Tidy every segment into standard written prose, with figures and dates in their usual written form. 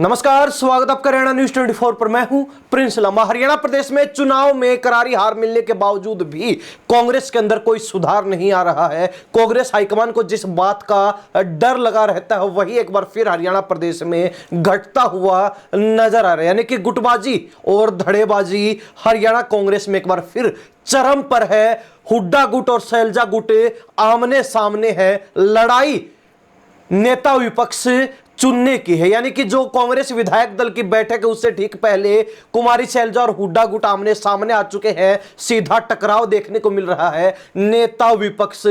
नमस्कार, स्वागत आपका हरियाणा न्यूज 24 पर। मैं हूं प्रिंस लांबा। हरियाणा प्रदेश में चुनाव में करारी हार मिलने के बावजूद भी कांग्रेस के अंदर कोई सुधार नहीं आ रहा है। कांग्रेस हाईकमान को जिस बात का डर लगा रहता है वही एक बार फिर हरियाणा प्रदेश में घटता हुआ नजर आ रहा है, यानी कि गुटबाजी और धड़ेबाजी हरियाणा कांग्रेस में एक बार फिर चरम पर है। हुड्डा गुट और सैलजा गुट आमने सामने है। लड़ाई नेता विपक्ष चुनने की है, यानी कि जो कांग्रेस विधायक दल की बैठक है उससे ठीक पहले कुमारी सैलजा और हुड्डा गुट आमने सामने आ चुके हैं। सीधा टकराव देखने को मिल रहा है नेता विपक्ष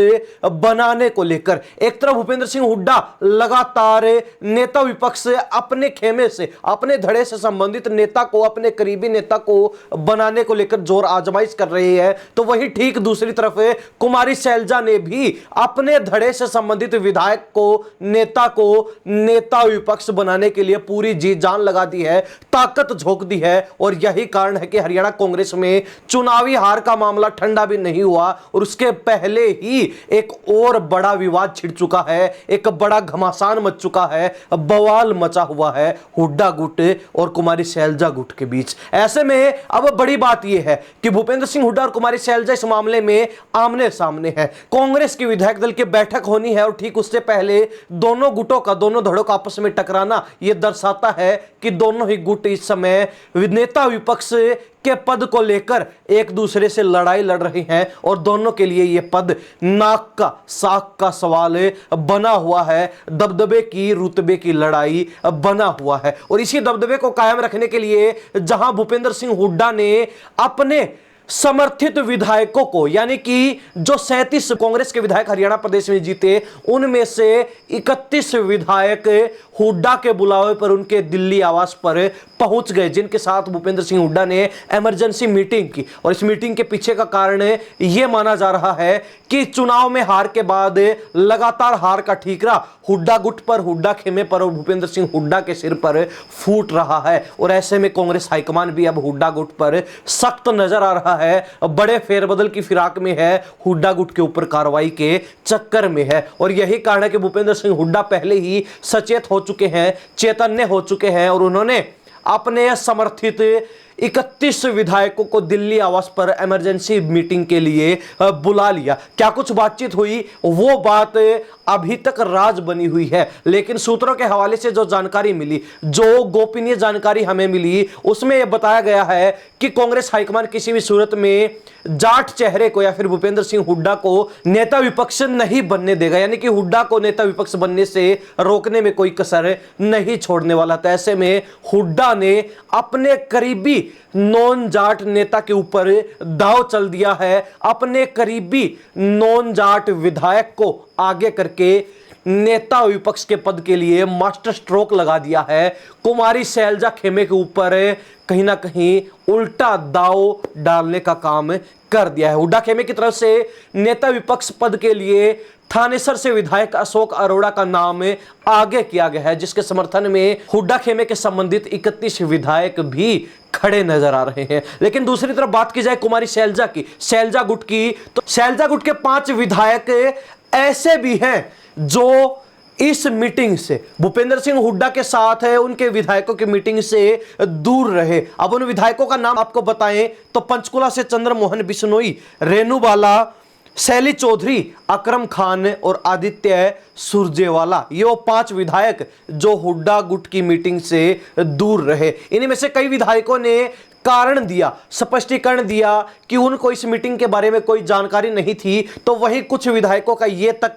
बनाने को लेकर। एक तरफ भूपेंद्र सिंह हुड्डा लगातार नेता विपक्ष अपने खेमे से, अपने धड़े से संबंधित नेता को, अपने करीबी नेता को बनाने को लेकर जोर आजमाइश कर रही है, तो वही ठीक दूसरी तरफ कुमारी सैलजा ने भी अपने धड़े से संबंधित विधायक को, नेता को नेता विपक्ष बनाने के लिए पूरी जी जान लगा दी है, ताकत झोंक दी है। और यही कारण है कि हरियाणा कांग्रेस में चुनावी हार का मामला ठंडा भी नहीं हुआ और उसके पहले ही एक और बड़ा विवाद छिड़ चुका है, एक बड़ा घमासान मच चुका है, बवाल मचा हुआ है हुड्डा गुट और कुमारी सैलजा गुट के बीच। ऐसे में अब बड़ी बात यह है कि भूपेंद्र सिंह हुड्डा और कुमारी सैलजा इस मामले में आमने सामने है। कांग्रेस की विधायक दल की बैठक होनी है और ठीक उससे पहले दोनों गुटों का, दोनों धड़ों का आपस में टकराना यह दर्शाता है कि दोनों ही गुट इस समय नेता विपक्ष के पद को लेकर एक दूसरे से लड़ाई लड़ रहे हैं और दोनों के लिए यह पद नाक का साख का सवाल बना हुआ है। दबदबे की, रुतबे की लड़ाई बना हुआ है और इसी दबदबे को कायम रखने के लिए जहां भूपेंद्र सिंह हुड्डा ने अपने समर्थित विधायकों को, यानी कि जो 37 कांग्रेस के विधायक हरियाणा प्रदेश में जीते उनमें से 31 विधायक हुड्डा के बुलावे पर उनके दिल्ली आवास पर पहुंच गए, जिनके साथ भूपेंद्र सिंह हुड्डा ने इमरजेंसी मीटिंग की। और इस मीटिंग के पीछे का कारण यह माना जा रहा है कि चुनाव में हार के बाद लगातार हार का ठीकरा हुड्डा गुट पर, हुड्डा खेमे पर और भूपेंद्र सिंह हुड्डा के सिर पर फूट रहा है। और ऐसे में कांग्रेस हाईकमान भी अब हुड्डा गुट पर सख्त नजर आ रहा है, बड़े फेरबदल की फिराक में है, हुड्डा गुट के ऊपर कार्रवाई के चक्कर में है। और यही कारण है कि भूपेंद्र सिंह हुड्डा पहले ही सचेत हो चुके हैं, चैतन्य हो चुके हैं और उन्होंने अपने समर्थित 31 विधायकों को दिल्ली आवास पर इमरजेंसी मीटिंग के लिए बुला लिया। क्या कुछ बातचीत हुई वो बात अभी तक राज बनी हुई है, लेकिन सूत्रों के हवाले से जो जानकारी मिली, जो गोपनीय जानकारी हमें मिली, उसमें यह बताया गया है कि कांग्रेस हाईकमान किसी भी सूरत में जाट चेहरे को या फिर भूपेंद्र सिंह हुड्डा को नेता विपक्ष नहीं बनने देगा, यानी कि हुड्डा को नेता विपक्ष बनने से रोकने में कोई कसर नहीं छोड़ने वाला। तो ऐसे में हुड्डा ने अपने करीबी नॉन जाट नेता के ऊपर दांव चल दिया है, अपने करीबी नॉन जाट विधायक को आगे करके नेता विपक्ष के पद के लिए मास्टर स्ट्रोक लगा दिया है। कुमारी सैलजा खेमे के ऊपर कहीं ना कहीं उल्टा दांव डालने का काम कर दिया है। हुड्डा खेमे की तरफ से नेता विपक्ष पद के लिए थानेसर से विधायक अशोक अरोड़ा का नाम आगे किया गया है, जिसके समर्थन में हुड्डा खेमे के संबंधित 31 विधायक भी खड़े नजर आ रहे हैं। लेकिन दूसरी तरफ बात की जाए कुमारी सैलजा की, सैलजा गुट की, तो सैलजा गुट के 5 विधायक ऐसे भी हैं जो इस मीटिंग से, भूपेंद्र सिंह हुड्डा के साथ है, उनके विधायकों की मीटिंग से दूर रहे। अब उन विधायकों का नाम आपको बताएं तो पंचकुला से चंद्रमोहन बिश्नोई, रेणुबाला, शैली चौधरी, अकरम खान और आदित्य सुरजेवाला, ये वो 5 विधायक जो हुड्डा गुट की मीटिंग से दूर रहे। इनमें से कई विधायकों ने कारण दिया, स्पष्टीकरण दिया कि उनको इस मीटिंग के बारे में कोई जानकारी नहीं थी, तो वहीं कुछ विधायकों का यह तक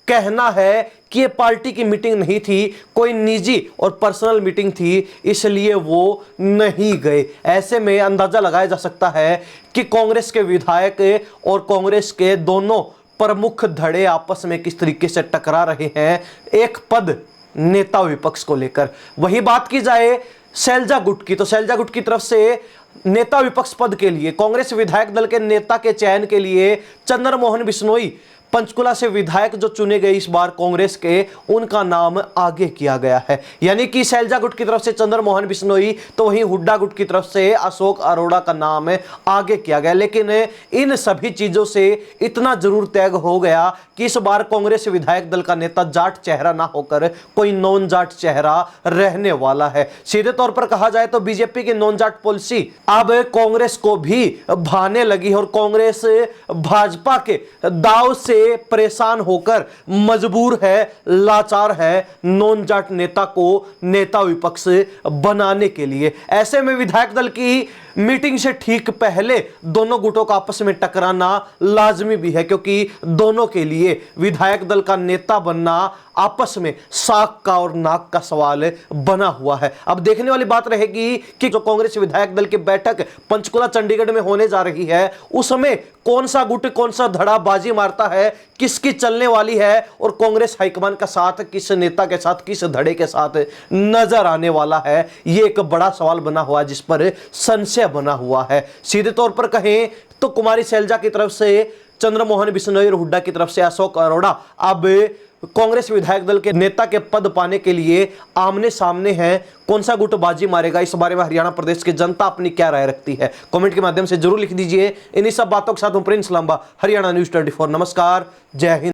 कहना है कि ये पार्टी की मीटिंग नहीं थी, कोई निजी और पर्सनल मीटिंग थी, इसलिए वो नहीं गए। ऐसे में अंदाजा लगाया जा सकता है कि कांग्रेस के विधायक और कांग्रेस के दोनों प्रमुख धड़े आपस में किस तरीके से टकरा रहे हैं एक पद नेता विपक्ष को लेकर। वही बात की जाए सैलजा गुट की, तो सैलजा गुट की तरफ से नेता विपक्ष पद के लिए, कांग्रेस विधायक दल के नेता के चयन के लिए चंद्रमोहन बिश्नोई पंचकुला से विधायक जो चुने गए इस बार कांग्रेस के, उनका नाम आगे किया गया है। यानी कि शैलजा गुट की तरफ से चंद्रमोहन बिश्नोई, तो वहीं हुड्डा गुट की तरफ से अशोक अरोड़ा का नाम आगे किया गया। लेकिन इन सभी चीजों से इतना जरूर तय हो गया कि इस बार कांग्रेस विधायक दल का नेता जाट चेहरा ना होकर कोई नॉन जाट चेहरा रहने वाला है। सीधे तौर पर कहा जाए तो बीजेपी की नॉन जाट पॉलिसी अब कांग्रेस को भी भाने लगी है और कांग्रेस भाजपा के दाव से परेशान होकर मजबूर है, लाचार है नॉन जाट नेता को नेता विपक्ष बनाने के लिए। ऐसे में विधायक दल की मीटिंग से ठीक पहले दोनों गुटों का आपस में टकराना लाजमी भी है, क्योंकि दोनों के लिए विधायक दल का नेता बनना आपस में साख का और नाक का सवाल बना हुआ है। अब देखने वाली बात रहेगी कि जो कांग्रेस विधायक दल की बैठक पंचकुला चंडीगढ़ में होने जा रही है, उसमें कौन सा गुट कौन सा धड़ा बाजी मारता है, किसकी चलने वाली है और कांग्रेस हाईकमान का साथ किस नेता के साथ, किस धड़े के साथ नजर आने वाला है, यह एक बड़ा सवाल बना हुआ है जिस पर संशय बना हुआ है। सीधे तौर पर कहें तो कुमारी शैलजा की तरफ से चंद्रमोहन बिश्नोई और हुड्डा की तरफ से अशोक अरोड़ा अब कांग्रेस विधायक दल के नेता के पद पाने के लिए आमने सामने हैं। कौन सा गुट बाजी मारेगा, इस बारे में हरियाणा प्रदेश की जनता अपनी क्या राय रखती है, कमेंट के माध्यम से जरूर लिख दीजिए। इन्हीं सब बातों के साथ प्रिंस लांबा, हरियाणा न्यूज़ 24। नमस्कार, जय हिंद।